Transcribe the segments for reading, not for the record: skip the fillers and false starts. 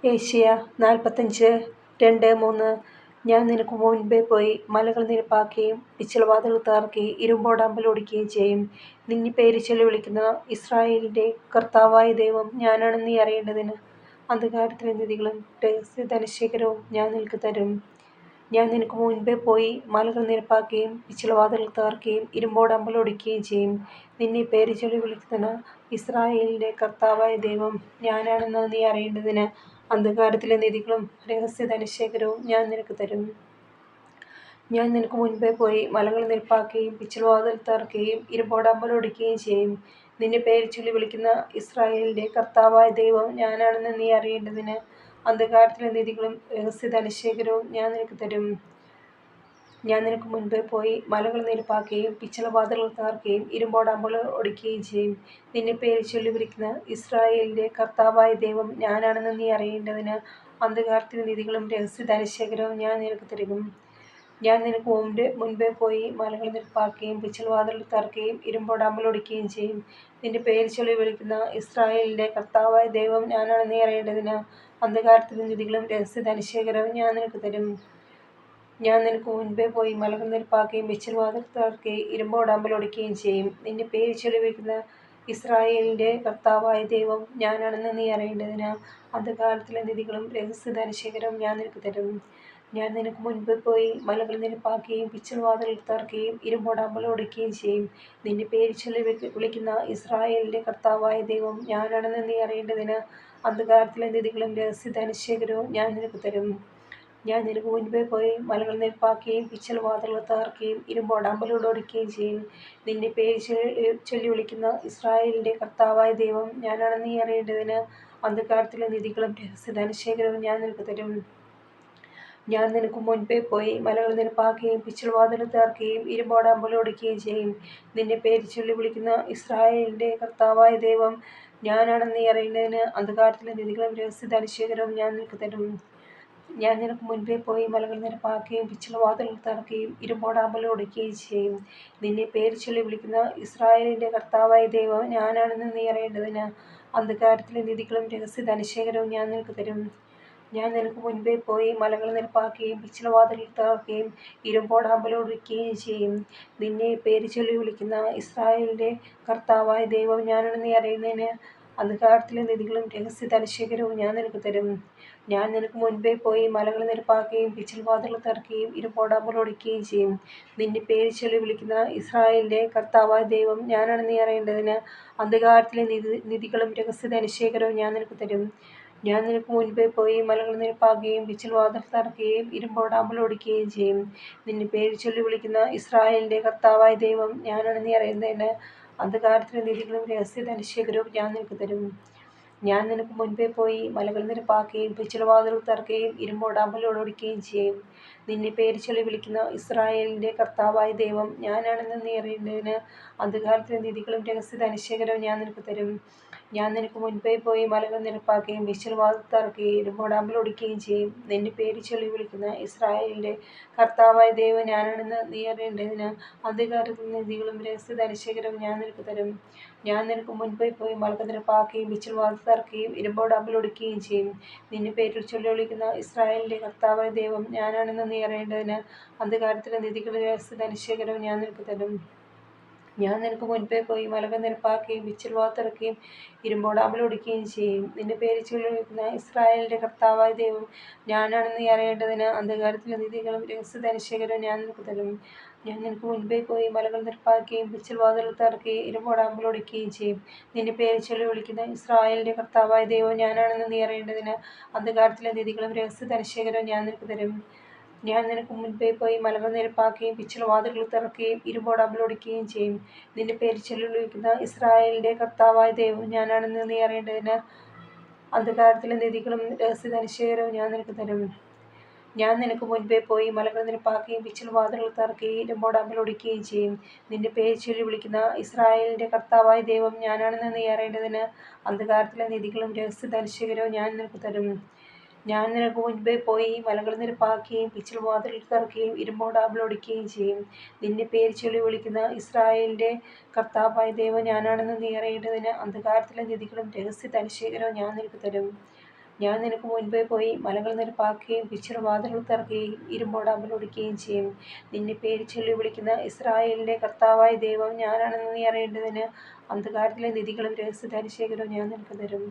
Asia 45 2-3 ഞാൻ നിനക്ക് മുൻപേ പോയി മലകൾ നിരപ്പാക്കുകയും പിച്ചളവാതിലുകൾ തകർക്കുകയും ഇരുമ്പോടമ്പൽ ഒടിക്കുകയും ചെയ്യും. നിന്നെ പേര് ചൊല്ലി വിളിക്കുന്ന ഇസ്രായേലിന്റെ കർത്താവായ ദൈവം ഞാനാണെന്ന് നീ അറിയേണ്ടതിന് അന്ധകാരത്തിലെ നിധികളും രഹസ്യ ധനശേഖരവും ഞാൻ നിനക്ക് തരും. ഞാൻ നിനക്ക് മുൻപേ പോയി മലകൾ നിരപ്പാക്കുകയും പിച്ചളവാതിലുകൾ തകർക്കുകയും ഇരുമ്പോടമ്പൽ ഒടിക്കുകയും ചെയ്യും. നിന്നെ പേര് ചൊല്ലി വിളിക്കുന്ന ഇസ്രായേലിന്റെ കർത്താവായ ദൈവം ഞാനാണെന്ന് നീ അറിയേണ്ടതിന് അന്ധകാരത്തിലെ നിധികളും രഹസ്യ ധനശേഖരവും ഞാൻ നിനക്ക് തരും. ഞാൻ നിനക്ക് മുൻപേ പോയി മലകൾ നിരപ്പാക്കുകയും പിച്ചളവാതിലുകൾ തകർക്കുകയും ഇരുമ്പോടമ്പൽ ഒടിക്കുകയും ചെയ്യും. നിന്നെ പേര് ചൊല്ലി വിളിക്കുന്ന ഇസ്രായേലിന്റെ കർത്താവായ ദൈവം ഞാനാണെന്ന് നീ അറിയേണ്ടതിന് അന്ധകാരത്തിലെ നിധികളും രഹസ്യ ധനശേഖരവും ഞാൻ നിനക്ക് തരും. ഞാൻ നിനക്ക് മുൻപേ പോയി മലകൾ നിരപ്പാക്കുകയും പിച്ചളവാതിലുകൾ തകർക്കുകയും ഇരുമ്പോടമ്പൽ ഒടിക്കുകയും ചെയ്യും. നിന്നെ പേര് ചൊല്ലി വിളിക്കുന്ന ഇസ്രായേലിന്റെ കർത്താവായ ദൈവം ഞാനാണെന്ന് നീ അറിയേണ്ടതിന് അന്ധകാരത്തിലെ നിധികളും രഹസ്യ ധനശേഖരവും ഞാൻ നിനക്ക് തരും. ഞാൻ നിനക്ക് മുൻപേ പോയി മലകൾ നിരപ്പാക്കുകയും പിച്ചളവാതിലുകൾ തകർക്കുകയും ഇരുമ്പോടമ്പൽ ഒടിക്കുകയും ചെയ്യും. നിന്റെ പേര് ചൊല്ലി വിളിക്കുന്ന ഇസ്രായേലിന്റെ കർത്താവായ ദൈവം ഞാനാണെന്ന് നീ അറിയേണ്ടതിന് അന്ധകാരത്തിലെ നിധികളും രഹസ്യ ധനശേഖരവും ഞാൻ നിനക്ക് തരും. ഞാൻ നിനക്ക് മുൻപേ പോയി മലകൾ നിരപ്പാക്കുകയും പിച്ചളവാതിലുകൾ തകർക്കുകയും ഇരുമ്പോടമ്പൽ ഒടിക്കുകയും ചെയ്യും. നിന്നെ പേര് ചൊല്ലി വിളിക്കുന്ന ഇസ്രായേലിന്റെ കർത്താവായ ദൈവം ഞാനാണെന്ന് നീ അറിയേണ്ടതിന് അന്ധകാരത്തിലെ നിധികളും രഹസ്യ ധനശേഖരവും ഞാൻ നിനക്ക് തരും. ഞാൻ നിനക്ക് മുൻപേ പോയി മലകൾ നിരപ്പാക്കുകയും പിച്ചളവാതിലുകൾ തകർക്കുകയും ഇരുമ്പോടമ്പൽ ഒടിക്കുകയും ചെയ്യും. നിന്നെ പേര് ചൊല്ലി വിളിക്കുന്ന ഇസ്രായേലിന്റെ കർത്താവായ ദൈവം ഞാനാണെന്ന് നീ അറിയേണ്ടതിന് അന്ധകാരത്തിലെ നിധികളും രഹസ്യ ധനശേഖരവും ഞാൻ നിനക്ക് തരും. ഞാൻ നിനക്ക് മുൻപേ പോയി മലകൾ നിരപ്പാക്കുകയും പിച്ചളവാതിലുകൾ തകർക്കുകയും ഇരുമ്പോടമ്പൽ ഒടിക്കുകയും ചെയ്യും. നിന്നെ പേര് ചൊല്ലി വിളിക്കുന്ന ഇസ്രായേലിന്റെ കർത്താവായ ദൈവം ഞാനാണെന്ന് നീ അറിയേണ്ടതിന് അന്ധകാരത്തിലെ നിധികളും രഹസ്യ ധനശേഖരവും ഞാൻ നിനക്ക് തരും. ഞാൻ നിനക്ക് മുൻപേ പോയി മലകൾ നിരപ്പാക്കുകയും പിച്ചളവാതിലുകൾ തകർക്കുകയും ഇരുമ്പോടമ്പൽ ഒടിക്കുകയും ചെയ്യും. നിന്നെ പേര് ചൊല്ലി വിളിക്കുന്ന ഇസ്രായേലിന്റെ കർത്താവായ ദൈവം ഞാനാണെന്ന് നീ അറിയേണ്ടതിന് അന്ധകാരത്തിലെ നിധികളും രഹസ്യ ധനശേഖരവും ഞാൻ നിനക്ക് തരും. ഞാൻ നിനക്ക് മുൻപേ പോയി മലകൾ നിരപ്പാക്കുകയും പിച്ചളവാതിലുകൾ തകർക്കുകയും ഇരുമ്പോടമ്പൽ ഒടിക്കുകയും ചെയ്യും. നിന്നെ പേര് ചൊല്ലി വിളിക്കുന്ന ഇസ്രായേലിന്റെ കർത്താവായ ദൈവം ഞാനാണെന്ന് നീ അറിയേണ്ടതിന് അന്ധകാരത്തിലെ നിധികളും രഹസ്യ ധനശേഖരവും ഞാൻ നിനക്ക് തരും. ഞാൻ നിനക്ക് മുൻപേ പോയി മലകൾ നിരപ്പാക്കുകയും പിച്ചളവാതിലുകൾ തകർക്കുകയും ഇരുമ്പോടമ്പൽ ഒടിക്കുകയും ചെയ്യും. നിന്നെ പേര് ചൊല്ലി വിളിക്കുന്ന ഇസ്രായേലിന്റെ കർത്താവായ ദൈവം ഞാനാണെന്ന് നീ അറിയുന്നതിന് അന്ധകാരത്തിലെ നിധികളും രഹസ്യ ധനശേഖരവും ഞാൻ നിനക്ക് തരും. ഞാൻ നിനക്ക് മുൻപേ പോയി മലകൾ നിരപ്പാക്കുകയും പിച്ചളവാതിലുകൾ തകർക്കുകയും ഇരുമ്പോടമ്പൽ ഒടിക്കുകയും ചെയ്യും. നിന്നെ പേര് ചൊല്ലി വിളിക്കുന്ന ഇസ്രായേലിന്റെ കർത്താവായ ദൈവം ഞാനാണെന്ന് നീ അറിയേണ്ടതിന് അന്ധകാരത്തിലെ നിധികളും രഹസ്യ ധനശേഖരവും ഞാൻ നിനക്ക് തരും. ഞാൻ നിനക്ക് മുൻപേ പോയി മലകൾ നിരപ്പാക്കുകയും പിച്ചളവാതിലുകൾ തകർക്കുകയും ഇരുമ്പോടമ്പൽ ഒടിക്കുകയും ചെയ്യും. നിന്നെ പേര് ചൊല്ലി വിളിക്കുന്ന ഇസ്രായേലിന്റെ കർത്താവായ ദൈവം ഞാനാണെന്ന് നീ അറിയുന്നതിന് അന്ധകാരത്തിലെ നിധികളും രഹസ്യ ധനശേഖരവും ഞാൻ നിനക്ക് തരും. ഞാൻ നിനക്ക് മുൻപേ പോയി മലകൾ നിരപ്പാക്കുകയും പിച്ചളവാതിലുകൾ തകർക്കുകയും ഇരുമ്പോടമ്പൽ ഒടിക്കുകയും ചെയ്യും. നിന്നെ പേര് ചൊല്ലി വിളിക്കുന്ന ഇസ്രായേലിന്റെ കർത്താവായ ദൈവം ഞാനാണെന്ന് നീ അറിയേണ്ടതിന് അന്ധകാരത്തിലെ നിധികളും രഹസ്യ ധനശേഖരവും ഞാൻ നിനക്ക് തരും. ഞാൻ നിനക്ക് മുൻപേ പോയി മലകൾ നിരപ്പാക്കുകയും പിച്ചളവാതിലുകൾ തകർക്കുകയും ഇരുമ്പോടമ്പൽ ഒടിക്കുകയും ചെയ്യും. നിന്നെ പേര് ചൊല്ലി വിളിക്കുന്ന ഇസ്രായേലിന്റെ കർത്താവായ ദൈവം ഞാനാണെന്ന് നീ അറിയേണ്ടതിന് അന്ധകാരത്തിലെ നിധികളും രഹസ്യ ധനശേഖരവും ഞാൻ നിനക്ക് തരും. ഞാൻ നിനക്ക് മുൻപേ പോയി മലകൾ നിരപ്പാക്കുകയും പിച്ചളവാതിലുകൾ തകർക്കുകയും ഇരുമ്പോടമ്പൽ ഒടിക്കുകയും ചെയ്യും. നിന്നെ പേര് ചൊല്ലി വിളിക്കുന്ന ഇസ്രായേലിന്റെ കർത്താവായ ദൈവം ഞാനാണെന്ന് നീ അറിയേണ്ടതിന് അന്ധകാരത്തിലെ നിധികളും രഹസ്യ ധനശേഖരവും ഞാൻ നിനക്ക് തരും. ഞാൻ നിനക്ക് മുൻപേ പോയി മലകൾ നിരപ്പാക്കുകയും പിച്ചളവാതിലുകൾ തകർക്കുകയും ഇരുമ്പോടമ്പൽ ഒടിക്കുകയും ചെയ്യും. നിന്നെ പേര് ചൊല്ലി വിളിക്കുന്ന ഇസ്രായേലിന്റെ കർത്താവായ ദൈവം ഞാനാണെന്ന് നീ അറിയേണ്ടതിന് അന്ധകാരത്തിലെ നിധികളും രഹസ്യ ധനശേഖരവും ഞാൻ നിനക്ക് തരും. ഞാൻ നിനക്ക് മുൻപേ പോയി മലകൾ നിരപ്പാക്കുകയും പിച്ചളവാതിലുകൾ തകർക്കുകയും ഇരുമ്പോടമ്പൽ ഒടിക്കുകയും ചെയ്യും. നിന്നെ പേര് ചൊല്ലി വിളിക്കുന്ന ഇസ്രായേലിന്റെ കർത്താവായ ദൈവം ഞാനാണെന്ന് നീ അറിയേണ്ടതിന് അന്ധകാരത്തിലെ നിധികളും രഹസ്യ ധനശേഖരവും ഞാൻ നിനക്ക് തരും. ഞാൻ നിനക്ക് മുൻപേ പോയി മലകൾ നിരപ്പാക്കുകയും പിച്ചളവാതിലുകൾ തകർക്കുകയും ഇരുമ്പോടമ്പൽ ഒടിക്കുകയും ചെയ്യും. നിന്നെ പേര് ചൊല്ലി വിളിക്കുന്ന ഇസ്രായേലിന്റെ കർത്താവായ ദൈവം ഞാനാണെന്ന് നീ അറിയേണ്ടതിന് അന്ധകാരത്തിലെ നിധികളും രഹസ്യ ധനശേഖരവും ഞാൻ നിനക്ക് തരും. ഞാൻ നിനക്ക് മുൻപേ പോയി മലകൾ നിരപ്പാക്കുകയും പിച്ചളവാതിലുകൾ തകർക്കുകയും ഇരുമ്പോടമ്പൽ ഒടിക്കുകയും ചെയ്യും. നിന്നെ പേര് ചൊല്ലി വിളിക്കുന്ന ഇസ്രായേലിന്റെ കർത്താവായ ദൈവം ഞാനാണെന്ന് നീ അറിയേണ്ടതിന് അന്ധകാരത്തിലെ നിധികളും രഹസ്യ ധനശേഖരവും ഞാൻ നിനക്ക് തരും. ഞാൻ നിനക്ക് മുൻപേ പോയി മലകൾ നിരപ്പാക്കുകയും പിച്ചളവാതിലുകൾ തകർക്കുകയും ഇരുമ്പോടമ്പൽ ഒടിക്കുകയും ചെയ്യും. നിന്നെ പേര് ചൊല്ലി വിളിക്കുന്ന ഇസ്രായേലിന്റെ കർത്താവായ ദൈവം ഞാനാണെന്ന് നീ അറിയേണ്ടതിന് അന്ധകാരത്തിലെ നിധികളും രഹസ്യ ധനശേഖരവും ഞാൻ നിനക്ക് തരും. ഞാൻ നിനക്ക് മുൻപേ പോയി മലകൾ നിരപ്പാക്കുകയും പിച്ചളവാതിലുകൾ തുറക്കുകയും ഇരുമ്പോടാമ്പൽ ഒടിക്കുകയും ചെയ്യും. നിന്നെ പേര് ചൊല്ലി വിളിക്കുന്ന ഇസ്രായേലിന്റെ കർത്താവായ ദൈവം ഞാനാണെന്ന് നീ അറിയേണ്ടതിന് അന്ധകാരത്തിലെ നിധികളും രഹസ്യധനശേഖരവും ഞാൻ നിനക്ക് തരും.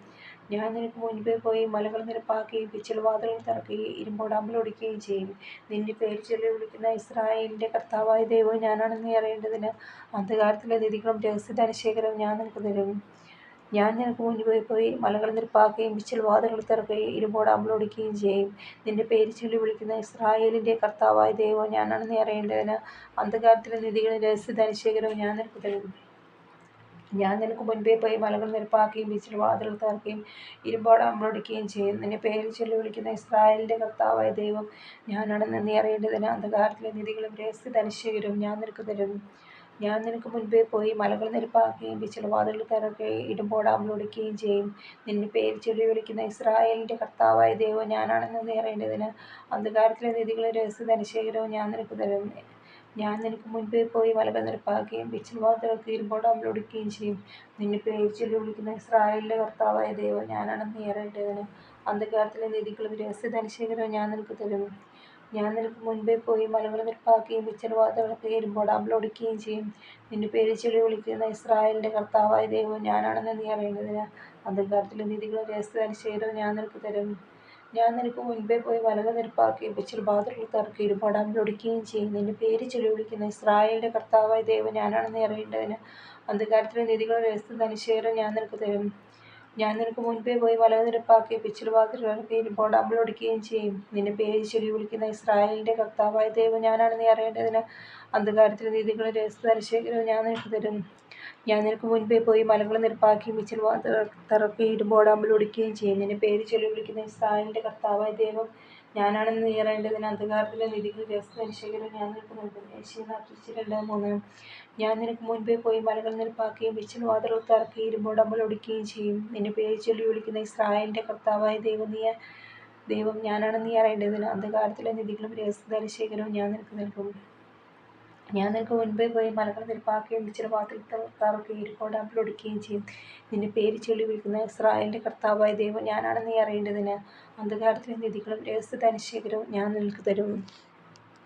ഞാൻ നിനക്ക് മുൻപേ പോയി മലകൾ നിരപ്പാക്കുകയും പിച്ചളവാതിലുകൾ തുറക്കുകയും ഇരുമ്പോടാമ്പൽ ഒടിക്കുകയും ചെയ്യും. നിന്നെ പേര് ചൊല്ലി വിളിക്കുന്ന ഇസ്രായേലിന്റെ കർത്താവായ ദൈവം ഞാനാണെന്ന് നീ അറിയേണ്ടതിന് അന്ധകാരത്തിലെ നിധികളും രഹസ്യധനശേഖരവും ഞാൻ നിനക്ക് തരും. ഞാൻ നിനക്ക് മുൻപേ പോയി മലകൾ നിരപ്പാക്കുകയും പിച്ചളവാതിലുകൾ തുറക്കുകയും ഇരുമ്പോടാമ്പൽ ഒടിക്കുകയും ചെയ്യും. നിന്റെ പേര് ചൊല്ലി വിളിക്കുന്ന ഇസ്രായേലിന്റെ കർത്താവായ ദൈവം ഞാനാണെന്ന് നീ അറിയേണ്ടതിന് അന്ധകാരത്തിലെ നിധികളും രഹസ്യധനശേഖരവും ഞാൻ നിനക്ക് തരും. ഞാൻ നിനക്ക് മുൻപേ പോയി മലകൾ നിരപ്പാക്കുകയും പിച്ചളവാതിലുകൾ തുറക്കുകയും ഇരുമ്പോടാമ്പൽ ഒടിക്കുകയും ചെയ്യും. നിന്റെ പേര് ചൊല്ലി വിളിക്കുന്ന ഇസ്രായേലിന്റെ കർത്താവായ ദൈവം ഞാനാണെന്ന് നീ അറിയേണ്ടതിന് അന്ധകാരത്തിലെ നിധികളും രഹസ്യധനശേഖരവും ഞാൻ നിനക്ക് തരും. ഞാൻ നിനക്ക് മുൻപേ പോയി മലകൾ നിരപ്പാക്കുകയും പിച്ചളവാതിലുകൾ തുറക്കുകയും ഇരുമ്പോടാമ്പൽ ഒടിക്കുകയും ചെയ്യും. നിന്റെ പേര് ചൊല്ലി വിളിക്കുന്ന ഇസ്രായേലിന്റെ കർത്താവായ ദൈവം ഞാനാണെന്ന് നീ അറിയേണ്ടതിന് അന്ധകാരത്തിലെ നിധികളും രഹസ്യധനശേഖരവും ഞാൻ നിനക്ക് തരും. ഞാൻ നിനക്ക് മുൻപേ പോയി മലകൾ നിരപ്പാക്കുകയും പിച്ചളവാതിലുകൾക്ക് ഇരുമ്പോടാമ്പൽ ഒടിക്കുകയും ചെയ്യും. നിന്റെ പേര് ചൊല്ലി വിളിക്കുന്ന ഇസ്രായേലിന്റെ കർത്താവായ ദൈവം ഞാനാണെന്ന് നീ അറിയേണ്ടതിന് അന്ധകാരത്തിലെ നിധികളും രഹസ്യധനശേഖരവും ഞാൻ നിനക്ക് തരും. ഞാൻ നിനക്ക് മുൻപേ പോയി മലകൾ നിരപ്പാക്കുകയും പിച്ചളവാതിലുകൾക്ക് ഇരുമ്പോടാമ്പൽ ഒടിക്കുകയും ചെയ്യും. നിന്റെ പേര് ചൊല്ലി വിളിക്കുന്ന ഇസ്രായേലിന്റെ കർത്താവായ ദൈവം ഞാനാണെന്ന് നീ അറിയേണ്ടതിന് അന്ധകാരത്തിലെ നിധികളും രഹസ്യധനശേഖരവും ഞാൻ നിനക്ക് തരും. ഞാൻ നിനക്ക് മുൻപേ പോയി മലകൾ നിരപ്പാക്കുകയും പിച്ചളവാതിലുകൾ തുറക്കുകയും ഇരുമ്പോടാമ്പൽ ഒടിക്കുകയും ചെയ്യും. നിന്റെ പേര് ചൊല്ലി വിളിക്കുന്ന ഇസ്രായേലിന്റെ കർത്താവായ ദൈവം ഞാനാണെന്ന് നീ അറിയേണ്ടതിന് അന്ധകാരത്തിലെ നിധികളും രഹസ്യധനശേഖരവും ഞാൻ നിനക്ക് തരും. ഞാൻ നിനക്ക് മുൻപേ പോയി മലകൾ നിരപ്പാക്കുകയും പിച്ചളവാതിലുകൾക്ക് ഇരുമ്പോടാമ്പൽ ഒടിക്കുകയും ചെയ്യും. നിന്റെ പേര് ചൊല്ലി വിളിക്കുന്ന ഇസ്രായേലിന്റെ കർത്താവായ ദൈവം ഞാനാണെന്ന് നീ അറിയേണ്ടതിന് അന്ധകാരത്തിലെ നിധികളും രഹസ്യധനശേഖരവും ഞാൻ നിനക്ക് തരും. ഞാൻ നിനക്ക് മുൻപേ പോയി മലകൾ നിരപ്പാക്കുകയും പിച്ചളവാതിലുകൾ തുറക്കുകയും ഇരുമ്പോടാമ്പൽ ഒടിക്കുകയും ചെയ്യും. നിന്റെ പേര് ചൊല്ലി വിളിക്കുന്ന ഇസ്രായേലിന്റെ കർത്താവായ ദൈവം ഞാനാണെന്ന് നീ അറിയേണ്ടതിന് അന്ധകാരത്തിലെ നിധികളും രഹസ്യധനശേഖരവും ഞാൻ നിനക്ക് നൽകും. യെശയ്യാ 42:3. ഞാൻ നിനക്ക് മുൻപേ പോയി മലകൾ നിരപ്പാക്കുകയും പിച്ചളവാതിലുകൾ തുറക്കുകയും ഇരുമ്പോടാമ്പൽ ഒടിക്കുകയും ചെയ്യും. നിന്റെ പേര് ചൊല്ലി വിളിക്കുന്ന ഇസ്രായേലിന്റെ കർത്താവായ ദൈവം ഞാനാണെന്ന് നീ അറിയേണ്ടതിന് അന്ധകാരത്തിലെ നിധികളും രഹസ്യധനശേഖരവും ഞാൻ നിനക്ക് നൽകും. ഞാൻ നിനക്ക് മുൻപേ പോയി മലകൾ നിരപ്പാക്കുകയും പിച്ചളവാതിലുകൾ തുറക്കുകയും ഇരുമ്പോടാമ്പൽ ഒടിക്കുകയും ചെയ്യും. നിന്റെ പേര് ചൊല്ലി വിളിക്കുന്ന ഇസ്രായേലിന്റെ കർത്താവായ ദൈവം ഞാനാണെന്ന് നീ അറിയേണ്ടതിന് അന്ധകാരത്തിലെ നിധികളും രഹസ്യധനശേഖരവും ഞാൻ നിനക്ക് തരും.